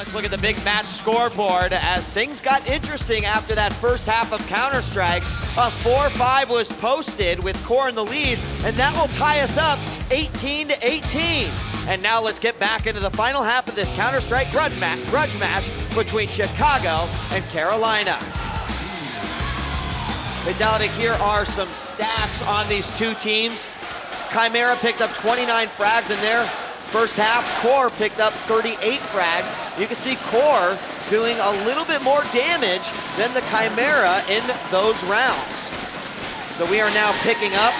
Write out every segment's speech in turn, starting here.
Let's look at the big match scoreboard as things got interesting after that first half of Counter-Strike. A 4-5 was posted with Core in the lead, and that will tie us up 18-18. And now let's get back into the final half of this Counter-Strike grudge match between Chicago and Carolina. Fidelity, here are some stats on these two teams. Chimera picked up 29 frags in their first half. Core picked up 38 frags. You can see Core doing a little bit more damage than the Chimera in those rounds. So we are now picking up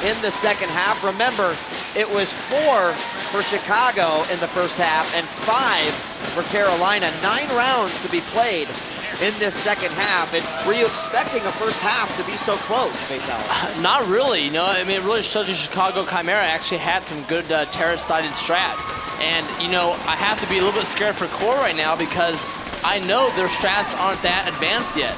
in the second half. Remember, it was 4 for Chicago in the first half and 5 for Carolina. 9 rounds to be played in this second half. And were you expecting a first half to be so close, Fatality? Not really, you know. I mean, it really shows you Chicago Chimera actually had some good Torrez-sided strats. And, you know, I have to be a little bit scared for Core right now because I know their strats aren't that advanced yet.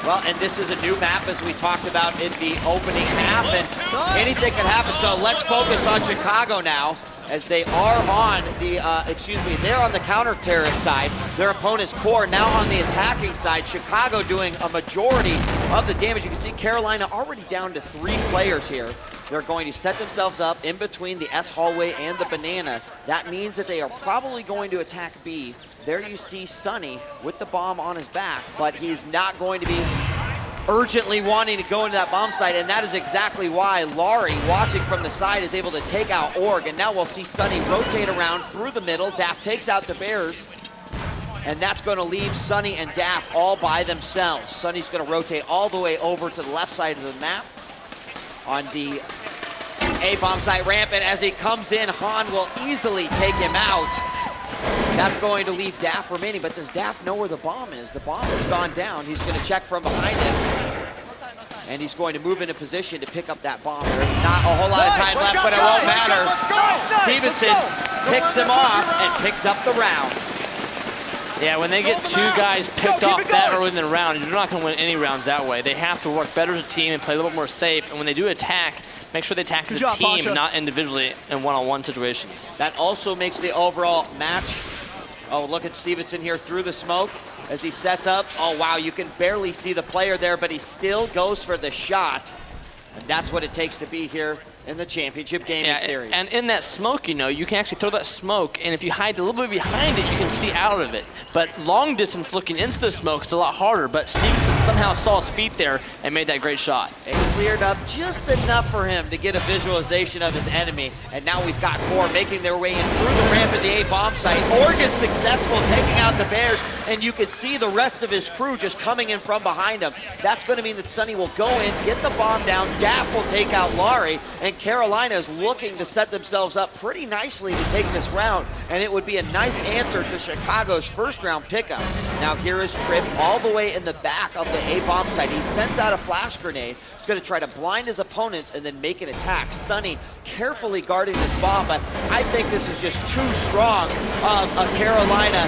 Well, and this is a new map, as we talked about in the opening half, and anything can happen. So let's focus on Chicago now, as they are on the, they're on the counter-terrorist side. Their opponent's Core now on the attacking side. Chicago doing a majority of the damage. You can see Carolina already down to 3 players here. They're going to set themselves up in between the S hallway and the banana. That means that they are probably going to attack B. There you see Sunny with the bomb on his back, but he's not going to be urgently wanting to go into that bomb site, and that is exactly why Lari, watching from the side, is able to take out Org, and now we'll see Sunny rotate around through the middle. Daff takes out the Bears, and that's going to leave Sunny and Daff all by themselves. Sunny's going to rotate all the way over to the left side of the map on the A-bomb site ramp, and as he comes in, hahN will easily take him out. That's going to leave Daff remaining, but does Daff know where the bomb is? The bomb has gone down. He's going to check from behind him, and he's going to move into position to pick up that bomb. There's not a whole lot of time left, but it won't matter. Stevenson picks him off and picks up the round. Yeah, when they get 2 guys picked off that early in the round, you're not going to win any rounds that way. They have to work better as a team and play a little bit more safe, and when they do attack, make sure they attack as a team, Pasha, not individually in one-on-one situations. That also makes the overall match. Oh, look at Stevenson here through the smoke as he sets up. Oh, wow, you can barely see the player there, but he still goes for the shot. And that's what it takes to be here in the championship gaming series. And in that smoke, you know, you can actually throw that smoke, and if you hide a little bit behind it, you can see out of it. But long distance looking into the smoke is a lot harder, but Stevenson somehow saw his feet there and made that great shot. It cleared up just enough for him to get a visualization of his enemy, and now we've got Core making their way in through the ramp at the A-bomb site. Org is successful taking out the Bears, and you can see the rest of his crew just coming in from behind him. That's going to mean that Sunny will go in, get the bomb down, Daff will take out Lari, and Carolina is looking to set themselves up pretty nicely to take this round, and it would be a nice answer to Chicago's first round pickup. Now here is Trip all the way in the back of the A-bomb site. He sends out a flash grenade. He's going to try to blind his opponents and then make an attack. Sunny carefully guarding this bomb, but I think this is just too strong of a Carolina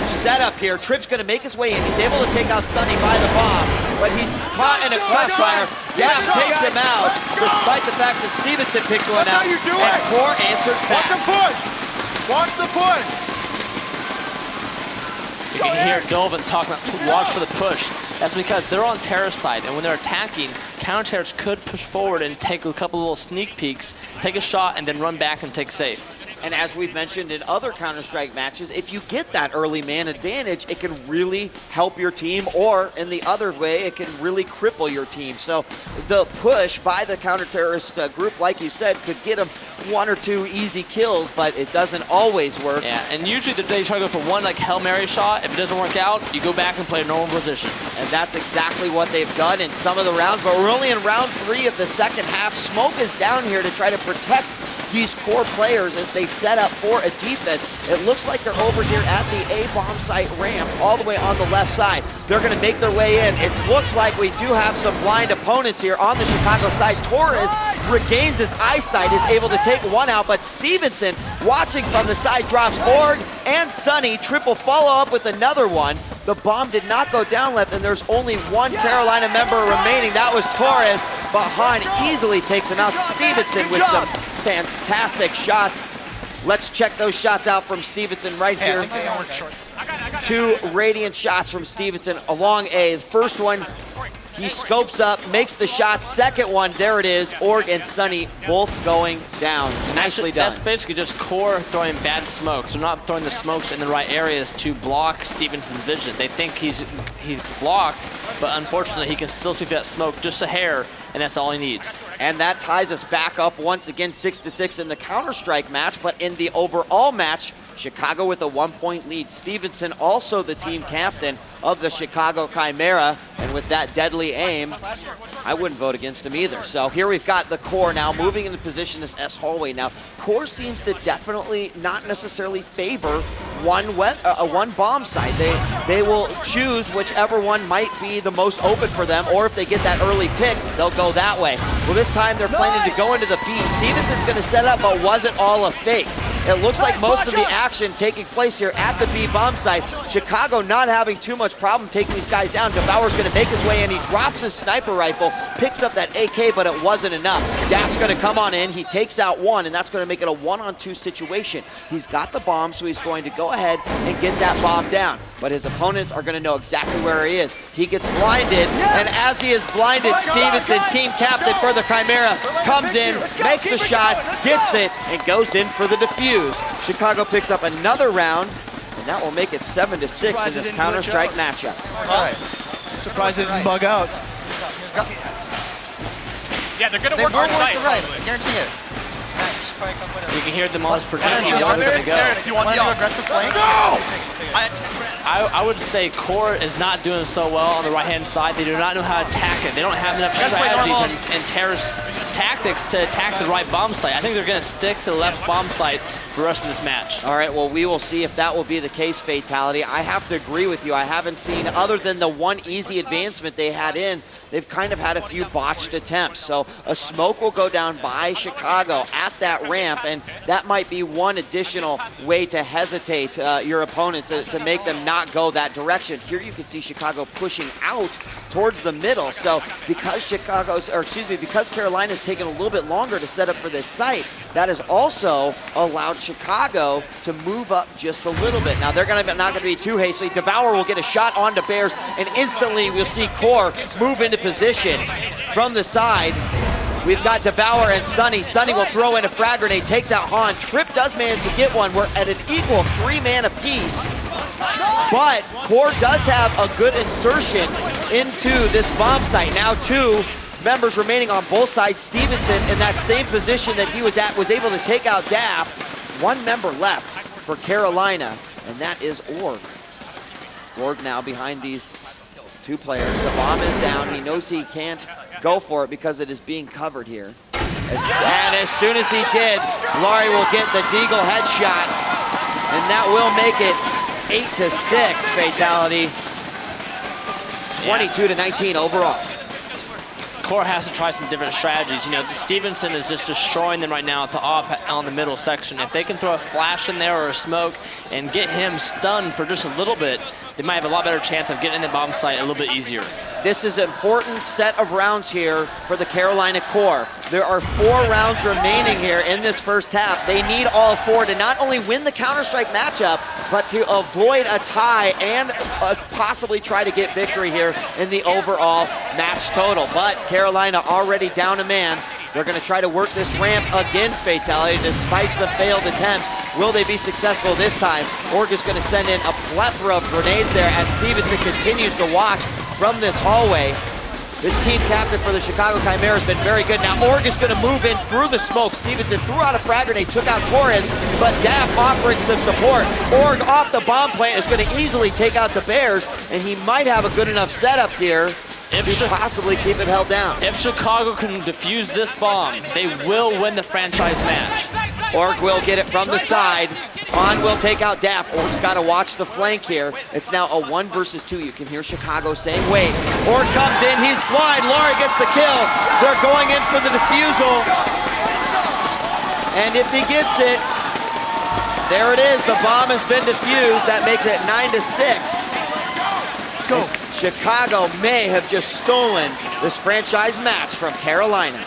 setup here. Trip's going to make his way in. He's able to take out Sunny by the bomb, but he's caught in a crossfire. Daff takes him out, despite the fact that Stevenson picked one out, and Core answers back. Watch the push! Watch the push! You can hear Dolvin talking about watch for the push. That's because they're on Terrace side, and when they're attacking, counter-terrorists could push forward and take a couple little sneak peeks, take a shot, and then run back and take safe. And as we've mentioned in other Counter-Strike matches, if you get that early man advantage, it can really help your team, or in the other way, it can really cripple your team. So the push by the counter-terrorist group, like you said, could get them 1 or 2 easy kills, but it doesn't always work. Yeah, and usually they try to go for one like Hail Mary shot. If it doesn't work out, you go back and play a normal position. And that's exactly what they've done in some of the rounds, but we're only in round 3 of the second half. Smoke is down here to try to protect these Core players as they set up for a defense. It looks like they're over here at the A-bomb site ramp, all the way on the left side. They're going to make their way in. It looks like we do have some blind opponents here on the Chicago side. Torrez regains his eyesight, is able to take one out, but Stevenson, watching from the side, drops Org and Sunny. Triple follow up with another one. The bomb did not go down left, and there's only one Carolina member remaining. That was Torrez, but hahN easily takes him out. Stevenson with some fantastic shots. Let's check those shots out from Stevenson right here. I think they are short. 2 radiant shots from Stevenson along A. The first one, he scopes up, makes the shot. Second one, there it is. Org and Sunny both going down. Nicely done. That's basically just Core throwing bad smokes. They're not throwing the smokes in the right areas to block Stevenson's vision. They think he's blocked, but unfortunately he can still see that smoke just a hair, and that's all he needs. And that ties us back up once again 6-6 in the Counter-Strike match, but in the overall match, Chicago with a 1-point lead. Stevenson also the team captain of the Chicago Chimera, and with that deadly aim, I wouldn't vote against him either. So here we've got the Core now moving into position this S hallway. Now, Core seems to definitely not necessarily favor one bomb site. They will choose whichever one might be the most open for them, or if they get that early pick, they'll go that way. Well, this time they're planning to go into the B. Stevenson's going to set up, but wasn't all a fake. It looks like most of the action taking place here at the B bomb site. Chicago not having too much problem taking these guys down. Devour's going to make his way in. He drops his sniper rifle, picks up that AK, but it wasn't enough. Daff's going to come on in. He takes out one, and that's going to make it a 1-on-2 situation. He's got the bomb, so he's going to go ahead and get that bomb down. But his opponents are going to know exactly where he is. He gets blinded, and as he is blinded, Stevenson, team captain for the Chimera, comes in, makes a shot, gets it, and goes in for the defuse. Chicago picks up another round, and that will make it 7-6 in this Counter-Strike matchup. All right. Surprised it didn't bug out. Yeah, they're going to work our site. Right, I guarantee it. You can hear them all projecting Do you want to go. to do aggressive flank? I would say Core is not doing so well on the right-hand side. They do not know how to attack it. They don't have enough strategies and terrorist tactics to attack the right bomb site. I think they're going to stick to the left bomb site for the rest of this match. All right, well, we will see if that will be the case, Fatality. I have to agree with you. I haven't seen, other than the one easy advancement they had in, they've kind of had a few botched attempts. So a smoke will go down by Chicago at that ramp, and that might be one additional way to hesitate your opponents, to make them not go that direction. Here you can see Chicago pushing out towards the middle. So because because Carolina's taken a little bit longer to set up for this site, that has also allowed Chicago to move up just a little bit. Now they're not going to be too hasty. Devour will get a shot onto Bears, and instantly we'll see Core move into position from the side. We've got Devour and Sunny. Sunny will throw in a frag grenade, takes out hahN. Trip does manage to get one. We're at an equal 3-man apiece. But Core does have a good insertion into this bomb site. Now 2 members remaining on both sides. Stevenson in that same position that he was at was able to take out Daff. 1 member left for Carolina, and that is Org. Org now behind these 2 players. The bomb is down. He knows he can't go for it because it is being covered here. And as soon as he did, Lari will get the Deagle headshot, and that will make it 8-6 Fatality. 22-19 overall. Core has to try some different strategies. You know, Stevenson is just destroying them right now at the off on the middle section. If they can throw a flash in there or a smoke and get him stunned for just a little bit, they might have a lot better chance of getting in the bomb site a little bit easier. This is an important set of rounds here for the Carolina Core. There are 4 rounds remaining here in this first half. They need all 4 to not only win the Counter-Strike matchup, but to avoid a tie and possibly try to get victory here in the overall match total. But Carolina already down a man. They're going to try to work this ramp again, Fatality, despite some failed attempts. Will they be successful this time? Org is going to send in a plethora of grenades there as Stevenson continues to watch from this hallway. This team captain for the Chicago Chimera has been very good. Now Org is going to move in through the smoke. Stevenson threw out a frag grenade, took out Torrez, but Daff offering some support. Org off the bomb plant is going to easily take out the Bears, and he might have a good enough setup here to possibly keep it held down. If Chicago can defuse this bomb, they will win the franchise match. Org will get it from the side. hahN will take out Daff. Org's got to watch the flank here. It's now a 1 versus 2. You can hear Chicago saying, wait. Org comes in, he's blind. Lari gets the kill. They're going in for the defusal. And if he gets it, there it is. The bomb has been defused. That makes it 9-6. Let's go. Chicago may have just stolen this franchise match from Carolina.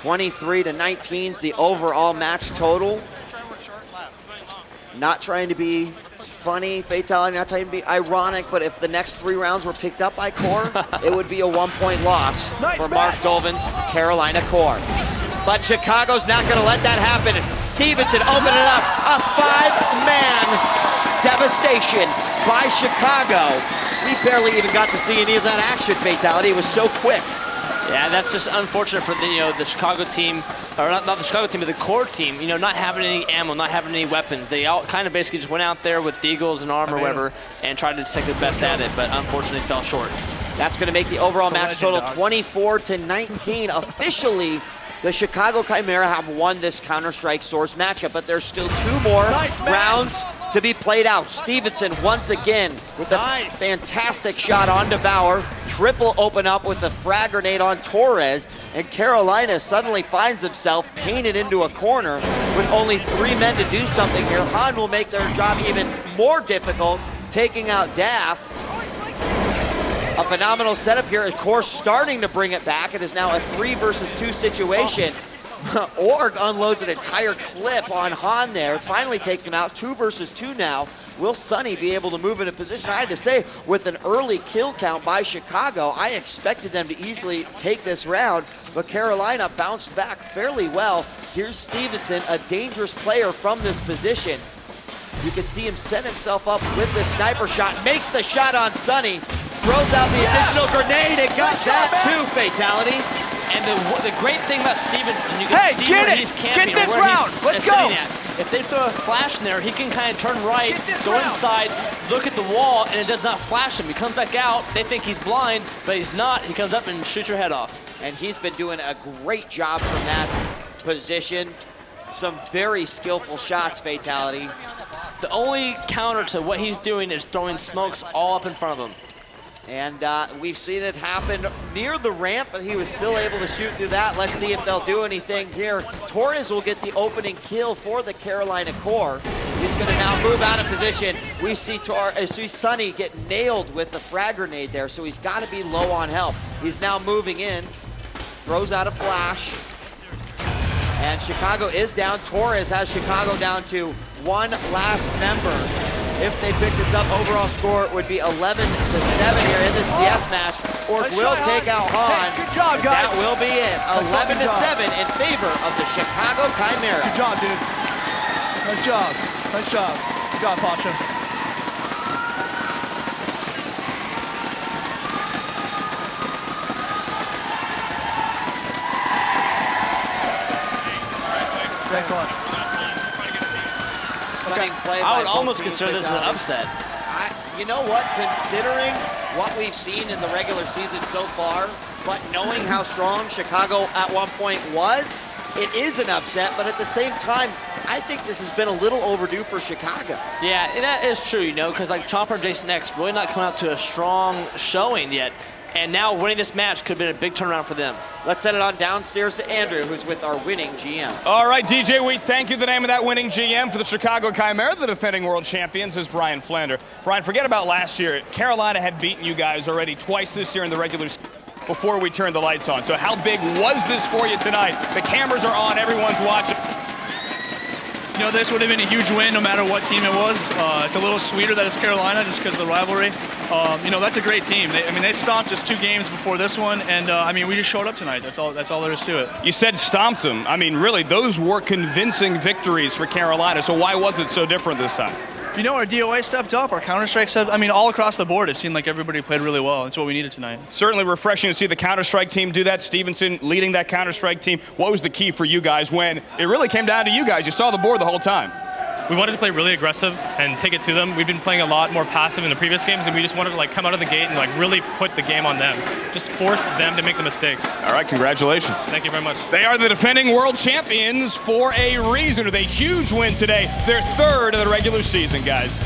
23-19 is the overall match total. Not trying to be funny, fatality, not trying to be ironic, but if the next 3 rounds were picked up by Core, it would be a 1-point loss for Mark Dolvin's Carolina Core. But Chicago's not going to let that happen. Stevenson opening it up. A 5-man devastation by Chicago. We barely even got to see any of that action fatality. It was so quick. Yeah, that's just unfortunate for the Chicago team, or not the Chicago team, but the Core team, not having any ammo, not having any weapons. They all kind of basically just went out there with deagles and arm or whatever and tried to take the best at it, but unfortunately fell short. That's going to make the overall match total 24-19. Officially, the Chicago Chimera have won this Counter-Strike Source matchup, but there's still 2 more rounds to be played out. Stevenson once again with a fantastic shot on Devour. Triple open up with a frag grenade on Torrez, and Carolina suddenly finds himself painted into a corner with only 3 men to do something here. hahN will make their job even more difficult, taking out Daff. A phenomenal setup here. Of course, starting to bring it back. It is now a 3 versus 2 situation. Org unloads an entire clip on hahN there. Finally takes him out. 2 versus 2 now. Will Sonny be able to move into position? I had to say, with an early kill count by Chicago, I expected them to easily take this round, but Carolina bounced back fairly well. Here's Stevenson, a dangerous player from this position. You can see him set himself up with the sniper shot. Makes the shot on Sonny. Throws out the additional grenade and got that too, fatality. And the great thing about Stevenson, you can see where he's camping, get this where round. he's Let's sitting go. at. If they throw a flash in there, he can kind of turn right, go inside, look at the wall, and it does not flash him. He comes back out, they think he's blind, but he's not. He comes up and shoots your head off. And he's been doing a great job from that position. Some very skillful shots, fatality. The only counter to what he's doing is throwing smokes all up in front of him. And we've seen it happen near the ramp, but he was still able to shoot through that. Let's see if they'll do anything here. Torrez will get the opening kill for the Carolina Core. He's going to now move out of position. We see Sonny get nailed with the frag grenade there, so he's got to be low on health. He's now moving in, throws out a flash. And Chicago is down. Torrez has Chicago down to 1 last member. If they pick this up, overall score would be 11-7 here in the CS match. Org will take out hahN. Good job, guys. That will be it. 11-7 in favor of the Chicago Chimera. Good job, dude. Nice job. Nice job. Good job, Pasha. Excellent. Play I would by almost both teams consider this an fatality. upset. You know what? Considering what we've seen in the regular season so far, but knowing how strong Chicago at one point was, it is an upset, but at the same time, I think this has been a little overdue for Chicago. Yeah, and that is true, because like Chomper and Jason X really not coming out to a strong showing yet. And now winning this match could have been a big turnaround for them. Let's send it on downstairs to Andrew, who's with our winning GM. All right, djWHEAT, thank you. The name of that winning GM for the Chicago Chimera, the defending world champions, is Brian Flander. Brian, forget about last year. Carolina had beaten you guys already twice this year in the regular season before we turned the lights on. So how big was this for you tonight? The cameras are on, everyone's watching. This would have been a huge win no matter what team it was. It's a little sweeter that it's Carolina just because of the rivalry. That's a great team. They stomped us 2 games before this one, and we just showed up tonight. That's all there is to it. You said stomped them. Really, those were convincing victories for Carolina. So why was it so different this time? Our DOA stepped up, our Counter-Strike stepped up. All across the board, it seemed like everybody played really well. That's what we needed tonight. Certainly refreshing to see the Counter-Strike team do that. Stevenson leading that Counter-Strike team. What was the key for you guys when it really came down to you guys? You saw the board the whole time. We wanted to play really aggressive and take it to them. We've been playing a lot more passive in the previous games, and we just wanted to come out of the gate and really put the game on them. Just force them to make the mistakes. All right, congratulations. Thank you very much. They are the defending world champions for a reason with a huge win today. Their 3rd of the regular season, guys.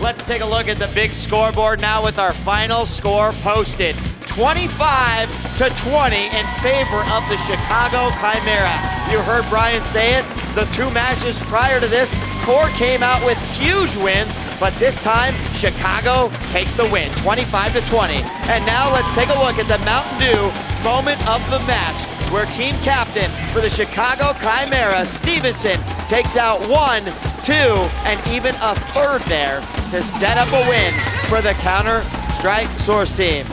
Let's take a look at the big scoreboard now with our final score posted. 25-20 in favor of the Chicago Chimera. You heard Brian say it. The 2 matches prior to this, Core came out with huge wins, but this time, Chicago takes the win, 25-20. And now let's take a look at the Mountain Dew moment of the match. where team captain for the Chicago Chimera, Stevenson, takes out 1, 2, and even a third there to set up a win for the Counter-Strike Source team.